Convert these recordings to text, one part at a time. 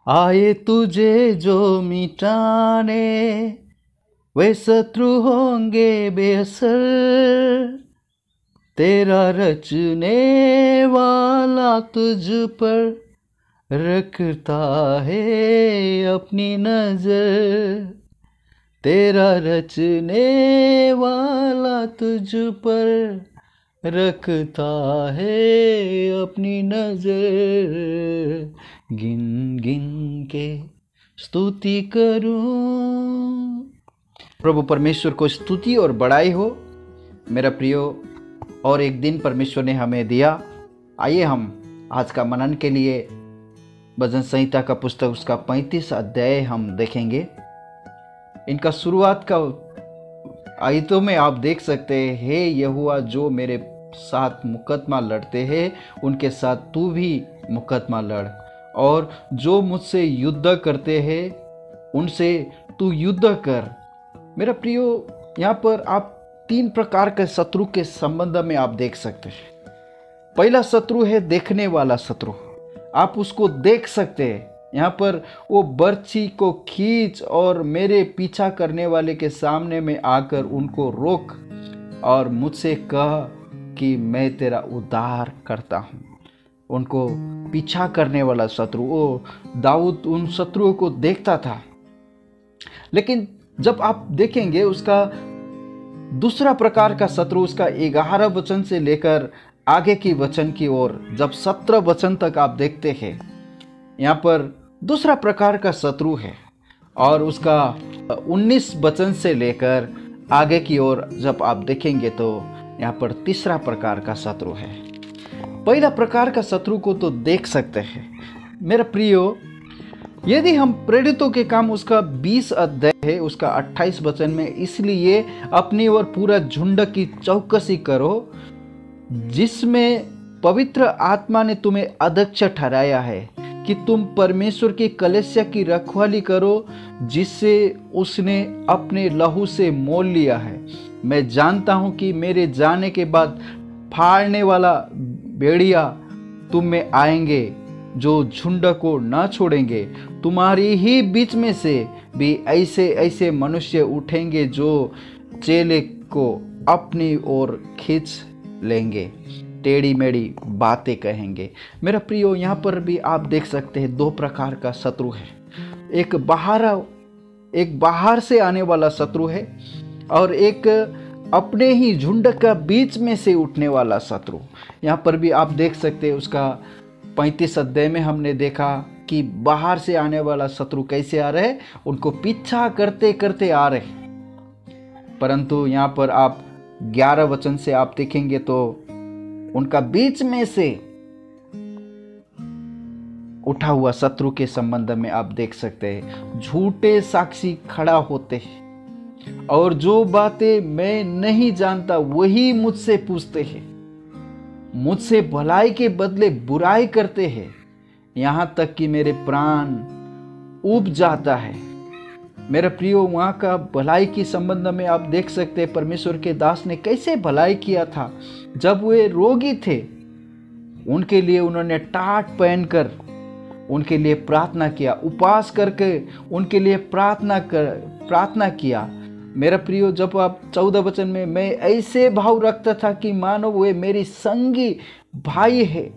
आए तुझे जो मिटाने वे शत्रु होंगे बेअसर, तेरा रचने वाला तुझ पर रखता है अपनी नजर, तेरा रचने वाला तुझ पर रखता है अपनी नजर। गिन गिन के स्तुति करूं। प्रभु परमेश्वर को स्तुति और बड़ाई हो। मेरा प्रियो, और एक दिन परमेश्वर ने हमें दिया। आइए हम आज का मनन के लिए भजन संहिता का पुस्तक उसका 35 अध्याय हम देखेंगे। इनका शुरुआत का आयतों में आप देख सकते हैं, हे यहोवा जो मेरे साथ मुकदमा लड़ते हैं उनके साथ तू भी मुकदमा लड़, और जो मुझसे युद्ध करते हैं उनसे तू युद्ध कर। मेरा प्रियो, यहाँ पर आप 3 प्रकार के शत्रु के संबंध में आप देख सकते हैं। पहला शत्रु है देखने वाला शत्रु, आप उसको देख सकते हैं। यहाँ पर वो बर्छी को खींच और मेरे पीछा करने वाले के सामने में आकर उनको रोक और मुझसे कह कि मैं तेरा उद्धार करता हूँ। उनको पीछा करने वाला शत्रु, वो दाऊद उन शत्रुओं को देखता था। लेकिन जब आप देखेंगे उसका दूसरा प्रकार का शत्रु, उसका 11 वचन से लेकर आगे की वचन की ओर जब 17 वचन तक आप देखते हैं, यहाँ पर दूसरा प्रकार का शत्रु है। और उसका 19 वचन से लेकर आगे की ओर जब आप देखेंगे तो यहाँ पर तीसरा प्रकार का शत्रु है। पहला प्रकार का शत्रु को तो देख सकते हैं। मेरा प्रियो, यदि हम प्रेरितों के काम उसका 20 अध्याय है उसका 28 वचन में, इसलिए अपनी ओर पूरा झुंड की चौकसी करो जिसमें पवित्र आत्मा ने तुम्हें अध्यक्ष ठहराया है कि तुम परमेश्वर की कलीसिया की रखवाली करो जिससे उसने अपने लहू से मोल लिया है। मैं जानता हूं कि मेरे जाने के बाद फाड़ने वाला भेड़िया तुम में आएंगे जो झुंड को न छोड़ेंगे। तुम्हारी ही बीच में से भी ऐसे ऐसे मनुष्य उठेंगे जो चेले को अपनी ओर खींच लेंगे, टेढ़ी मेढ़ी बातें कहेंगे। मेरा प्रियो, यहाँ पर भी आप देख सकते हैं 2 प्रकार का शत्रु है। एक बाहर से आने वाला शत्रु है और एक अपने ही झुंड का बीच में से उठने वाला शत्रु। यहाँ पर भी आप देख सकते हैं उसका 35 अध्याय में हमने देखा कि बाहर से आने वाला शत्रु कैसे आ रहे, उनको पीछा करते करते आ रहे। परंतु यहाँ पर आप 11 वचन से आप देखेंगे तो उनका बीच में से उठा हुआ शत्रु के संबंध में आप देख सकते हैं। झूठे साक्षी खड़ा होते हैं और जो बातें मैं नहीं जानता वही मुझसे पूछते हैं, मुझसे भलाई के बदले बुराई करते हैं, यहाँ तक कि मेरे प्राण उब जाता है। मेरे प्रियो, वहाँ का भलाई की संबंध में आप देख सकते हैं परमेश्वर के दास ने कैसे भलाई किया था। जब वे रोगी थे उनके लिए उन्होंने टाट पहनकर उनके लिए प्रार्थना किया, उपवास करके उनके लिए प्रार्थना किया। मेरा प्रियो, जब आप 14 वचन में, मैं ऐसे भाव रखता था कि मानो वे मेरी संगी भाई है।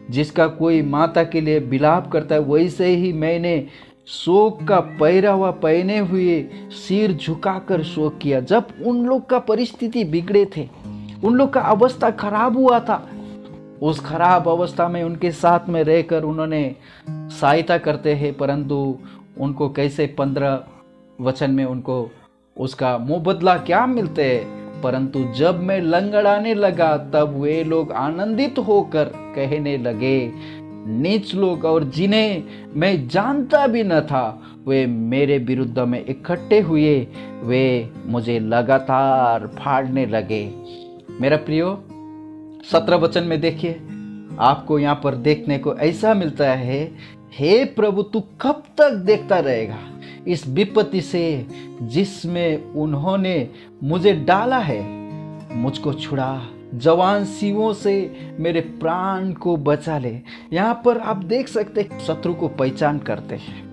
जिसका कोई माता के लिए विलाप करता है वैसे ही मैंने शोक का पहरावा पहने हुए सिर झुकाकर शोक किया। जब उन लोग का परिस्थिति बिगड़े थे, उन लोग का अवस्था खराब हुआ था, उस खराब अवस्था में उनके साथ में रहकर उन्होंने सहायता करते हैं। परंतु उनको कैसे 15 वचन में उनको उसका मुँह बदला क्या मिलते हैं। परंतु जब मैं लंगड़ाने लगा तब वे लोग आनंदित होकर कहने लगे, नीच लोग और जिन्हें मैं जानता भी न था वे मेरे विरुद्ध में इकट्ठे हुए, वे मुझे लगातार फाड़ने लगे। मेरा प्रियो, 17 वचन में देखिए, आपको यहाँ पर देखने को ऐसा मिलता है, हे प्रभु तू कब तक देखता रहेगा इस विपत्ति से जिसमें उन्होंने मुझे डाला है। मुझको छुड़ा जवान सिंहों से मेरे प्राण को बचा ले। यहाँ पर आप देख सकते हैं शत्रु को पहचान करते हैं।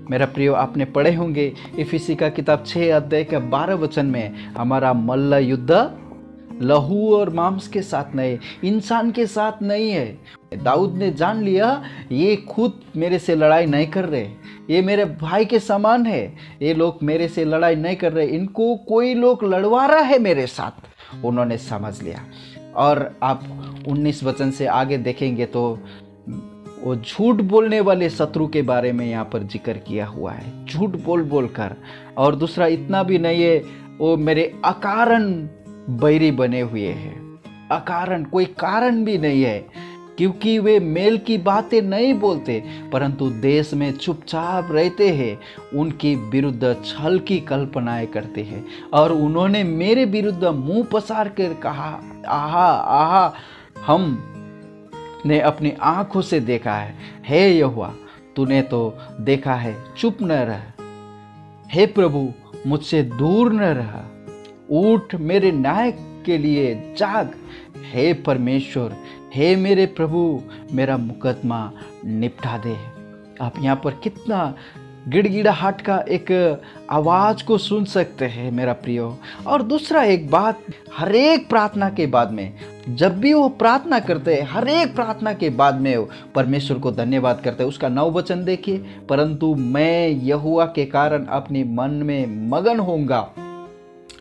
मेरा प्रियो, आपने पढ़े होंगे इफिसी का किताब 6 अध्याय के 12 वचन में, हमारा मल्ल युद्ध लहू और मांस के साथ नहीं, इंसान के साथ नहीं है। दाऊद ने जान लिया ये खुद मेरे से लड़ाई नहीं कर रहे, ये मेरे भाई के समान है, ये लोग मेरे से लड़ाई नहीं कर रहे, इनको कोई लोग लड़वा रहा है मेरे साथ। उन्होंने समझ लिया। और आप 19 वचन से आगे देखेंगे तो वो झूठ बोलने वाले शत्रु के बारे में यहाँ पर जिक्र किया हुआ है, झूठ बोल बोल कर। और दूसरा इतना भी नहीं है, वो मेरे अकारण बैरी बने हुए हैं, अकारण, कोई कारण भी नहीं है, क्योंकि वे मेल की बातें नहीं बोलते परंतु देश में चुपचाप रहते हैं, उनके विरुद्ध छल की कल्पनाएं करते हैं। और उन्होंने मेरे विरुद्ध मुंह पसार कर कहा, आहा आहा, हमने अपनी आंखों से देखा है। हे यहोवा, तूने तो देखा है, चुप न रह। हे प्रभु, मुझसे दूर न रह। उठ, मेरे न्याय के लिए जाग। हे परमेश्वर, हे मेरे प्रभु, मेरा मुकदमा निपटा दे। आप यहाँ पर कितना गिड़गिड़ाहट का एक आवाज़ को सुन सकते हैं मेरा प्रियो। और दूसरा एक बात, हर एक प्रार्थना के बाद में, जब भी वो प्रार्थना करते हैं, हर एक प्रार्थना के बाद में वो परमेश्वर को धन्यवाद करते हैं। उसका 9 वचन देखिए, परंतु मैं यहोवा के कारण अपने मन में मगन होऊंगा,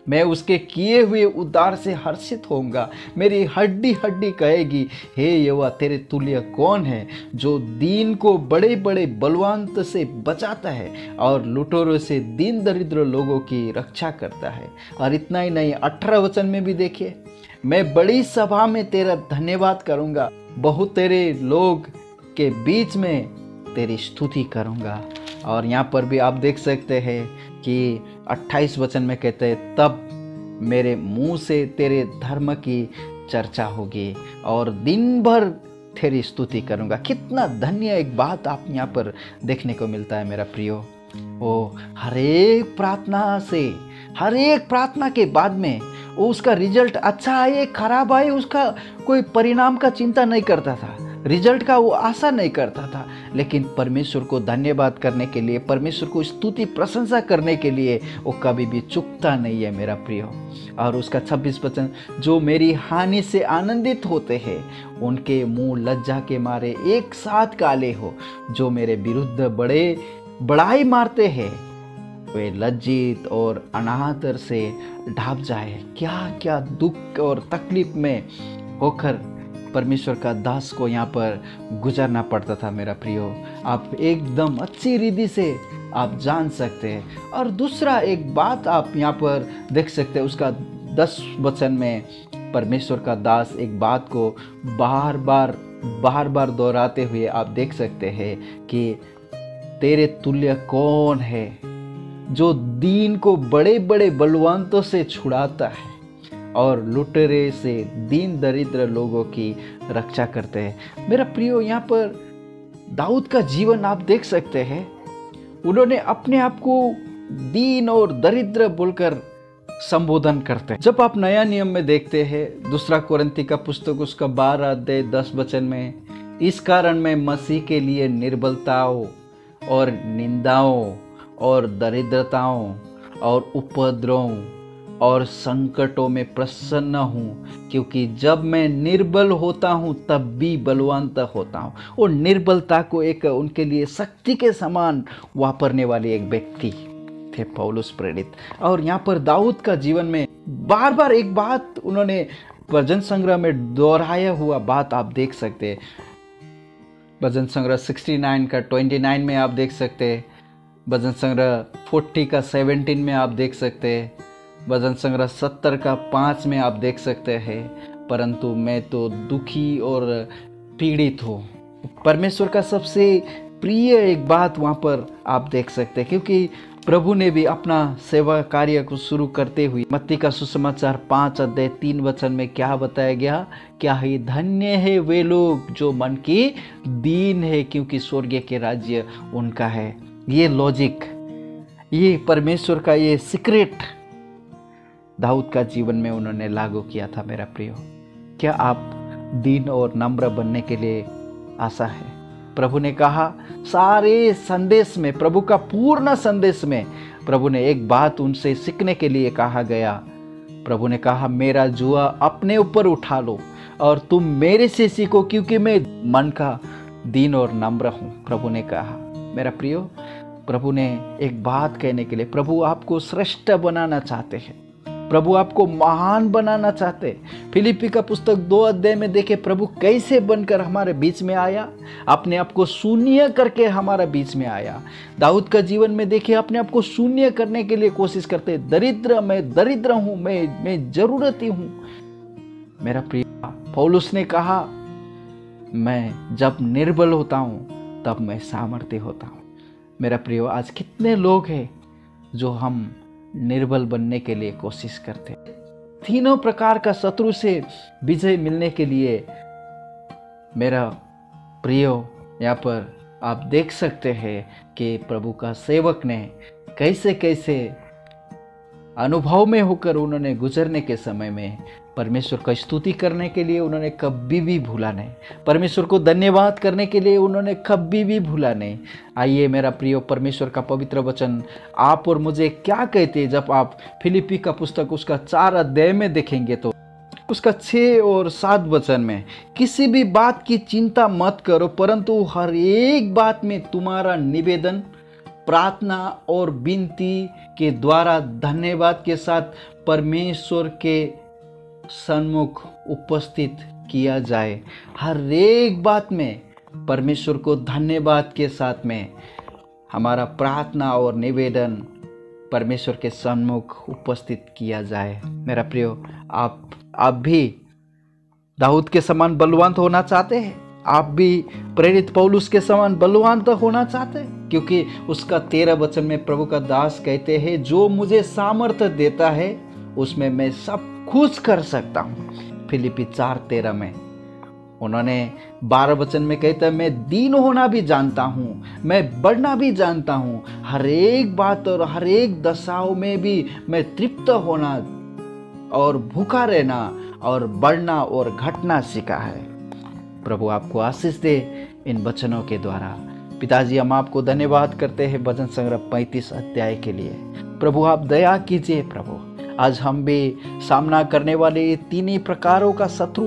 मैं उसके किए हुए उद्धार से हर्षित होऊंगा। मेरी हड्डी हड्डी कहेगी, हे यहोवा, तेरे तुल्य कौन है, जो दीन को बड़े बड़े बलवंत से बचाता है और लुटेरों से दीन दरिद्र लोगों की रक्षा करता है। और इतना ही नहीं, 18 वचन में भी देखिए, मैं बड़ी सभा में तेरा धन्यवाद करूंगा, बहुत तेरे लोग के बीच में तेरी स्तुति करूंगा। और यहाँ पर भी आप देख सकते हैं कि 28 वचन में कहते हैं, तब मेरे मुंह से तेरे धर्म की चर्चा होगी और दिन भर तेरी स्तुति करूंगा। कितना धन्य एक बात आप यहाँ पर देखने को मिलता है मेरा प्रियो। वो हर एक प्रार्थना से, हर एक प्रार्थना के बाद में वो उसका रिजल्ट अच्छा आए खराब आए, उसका कोई परिणाम का चिंता नहीं करता था, रिजल्ट का वो आशा नहीं करता था, लेकिन परमेश्वर को धन्यवाद करने के लिए, परमेश्वर को स्तुति प्रशंसा करने के लिए वो कभी भी चूकता नहीं है मेरा प्रियो। और उसका 26 वचन, जो मेरी हानि से आनंदित होते हैं उनके मुंह लज्जा के मारे एक साथ काले हो, जो मेरे विरुद्ध बड़ाई मारते हैं वे लज्जित और अनादर से ढाप जाए। क्या क्या दुख और तकलीफ में होकर परमेश्वर का दास को यहाँ पर गुजरना पड़ता था मेरा प्रियो। आप एकदम अच्छी रीति से आप जान सकते हैं। और दूसरा एक बात आप यहाँ पर देख सकते हैं, उसका 10 वचन में परमेश्वर का दास एक बात को बार बार दोहराते हुए आप देख सकते हैं कि तेरे तुल्य कौन है, जो दीन को बड़े बड़े बलवंतों से छुड़ाता है और लुटेरे से दीन दरिद्र लोगों की रक्षा करते हैं। मेरा प्रियो, यहाँ पर दाऊद का जीवन आप देख सकते हैं। उन्होंने अपने आप को दीन और दरिद्र बोलकर संबोधन करते हैं। जब आप नया नियम में देखते हैं, दूसरा कोरिन्थी का पुस्तक उसका 12 अध्याय 10 वचन में, इस कारण मैं मसीह के लिए निर्बलताओं और निंदाओं और दरिद्रताओं और उपद्रवों और संकटों में प्रसन्न हूँ, क्योंकि जब मैं निर्बल होता हूँ तब भी बलवंत होता हूँ। और निर्बलता को एक उनके लिए शक्ति के समान वापरने वाले एक व्यक्ति थे पौलुस प्रेरित। और यहाँ पर दाऊद का जीवन में बार बार एक बात उन्होंने भजन संग्रह में दोहराया हुआ बात आप देख सकते हैं। भजन संग्रह 69 का 29 में आप देख सकते हैं, भजन संग्रह 40 का 17 में आप देख सकते हैं, भजन संग्रह 70 का 5 में आप देख सकते हैं, परंतु मैं तो दुखी और पीड़ित हूँ। परमेश्वर का सबसे प्रिय एक बात वहाँ पर आप देख सकते हैं, क्योंकि प्रभु ने भी अपना सेवा कार्य को शुरू करते हुए मत्ती का सुसमाचार 5 अध्याय 3 वचन में क्या बताया गया, क्या ही धन्य है वे लोग जो मन की दीन है, क्योंकि स्वर्ग के राज्य उनका है। ये लॉजिक, ये परमेश्वर का ये सीक्रेट दाऊद का जीवन में उन्होंने लागू किया था मेरा प्रियो। क्या आप दीन और नम्र बनने के लिए आशा है? प्रभु ने कहा, सारे संदेश में, प्रभु का पूर्ण संदेश में प्रभु ने एक बात उनसे सीखने के लिए कहा गया। प्रभु ने कहा, मेरा जुआ अपने ऊपर उठा लो और तुम मेरे से सीखो, क्योंकि मैं मन का दीन और नम्र हूँ। प्रभु ने कहा, मेरा प्रियो, प्रभु ने एक बात कहने के लिए, प्रभु आपको श्रेष्ठ बनाना चाहते हैं, प्रभु आपको महान बनाना चाहते। फिलिप्पी का पुस्तक 2 अध्याय में देखे प्रभु कैसे बनकर हमारे बीच में आया, अपने आप को शून्य करके हमारे बीच में आया। दाऊद का जीवन में देखे अपने आप को शून्य करने के लिए कोशिश करते, मैं दरिद्र हूँ, मैं जरूरती हूँ। मेरा प्रिय, पौलुस ने कहा, मैं जब निर्बल होता हूँ तब मैं सामर्थ्य होता हूँ। मेरा प्रियो, आज कितने लोग हैं जो हम निर्बल बनने के लिए कोशिश करते हैं। तीनों प्रकार का शत्रु से विजय मिलने के लिए मेरा प्रियो, यहाँ पर आप देख सकते हैं कि प्रभु का सेवक ने कैसे कैसे अनुभव में होकर उन्होंने गुजरने के समय में परमेश्वर का स्तुति करने के लिए उन्होंने कभी भी भूला नहीं, परमेश्वर को धन्यवाद करने के लिए उन्होंने कभी भी भूला नहीं। आइए मेरा प्रिय, परमेश्वर का पवित्र वचन आप और मुझे क्या कहते हैं जब आप फिलिप्पी का पुस्तक उसका 4 अध्याय में देखेंगे तो उसका 6 और 7 वचन में, किसी भी बात की चिंता मत करो, परंतु हर एक बात में तुम्हारा निवेदन प्रार्थना और विनती के द्वारा धन्यवाद के साथ परमेश्वर के सन्मुख उपस्थित किया जाए। हर एक बात में परमेश्वर को धन्यवाद के साथ में हमारा प्रार्थना और निवेदन परमेश्वर के सन्मुख उपस्थित किया जाए। मेरा प्रियो, आप भी दाऊद के समान बलवान होना चाहते हैं? आप भी प्रेरित पौलुस के समान बलवान होना चाहते हैं? क्योंकि उसका 13 वचन में प्रभु का दास कहते हैं, जो मुझे सामर्थ्य देता है उसमें मैं सब कुछ कर सकता हूँ। फिलिप्पी 4:13 में उन्होंने 12 वचन में कहता है, मैं दीन होना भी जानता हूँ, मैं बढ़ना भी जानता हूँ, हर एक बात और हर एक दशाओं में भी मैं तृप्त होना और भूखा रहना और बढ़ना और घटना सीखा है। प्रभु आपको आशीष दे इन वचनों के द्वारा। पिताजी, हम आपको धन्यवाद करते हैं भजन संग्रह 35 अध्याय के लिए। प्रभु आप दया कीजिए। प्रभु आज हम भी सामना करने वाले ये 3 प्रकारों का शत्रु,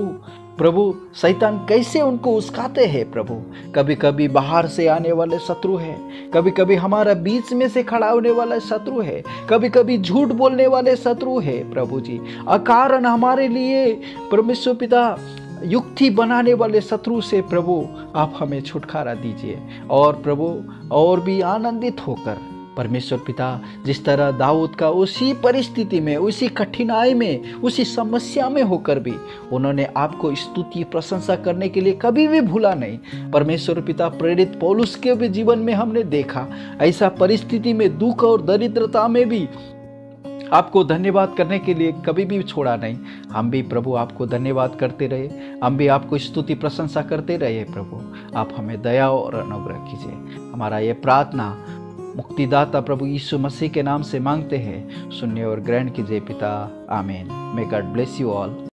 प्रभु शैतान कैसे उनको उस्काते हैं। प्रभु कभी कभी बाहर से आने वाले शत्रु है, कभी कभी हमारा बीच में से खड़ा होने वाला शत्रु है, कभी कभी झूठ बोलने वाले शत्रु है। प्रभु जी, अकारण हमारे लिए परमेश्वर पिता युक्ति बनाने वाले शत्रु से प्रभु आप हमें छुटकारा दीजिए। और प्रभु और भी आनंदित होकर परमेश्वर पिता जिस तरह दाऊद का उसी परिस्थिति में, उसी कठिनाई में, उसी समस्या में होकर भी उन्होंने आपको स्तुति प्रशंसा करने के लिए कभी भी भूला नहीं। परमेश्वर पिता प्रेरित पौलुस के भी जीवन में हमने देखा, ऐसा परिस्थिति में, दुख और दरिद्रता में भी आपको धन्यवाद करने के लिए कभी भी छोड़ा नहीं। हम भी प्रभु आपको धन्यवाद करते रहे, हम भी आपको स्तुति प्रशंसा करते रहे। प्रभु आप हमें दया और अनुग्रह कीजिए। हमारा ये प्रार्थना मुक्तिदाता प्रभु यीशु मसीह के नाम से मांगते हैं, सुनिए और ग्रहण कीजिए पिता। आमीन। May God bless you all.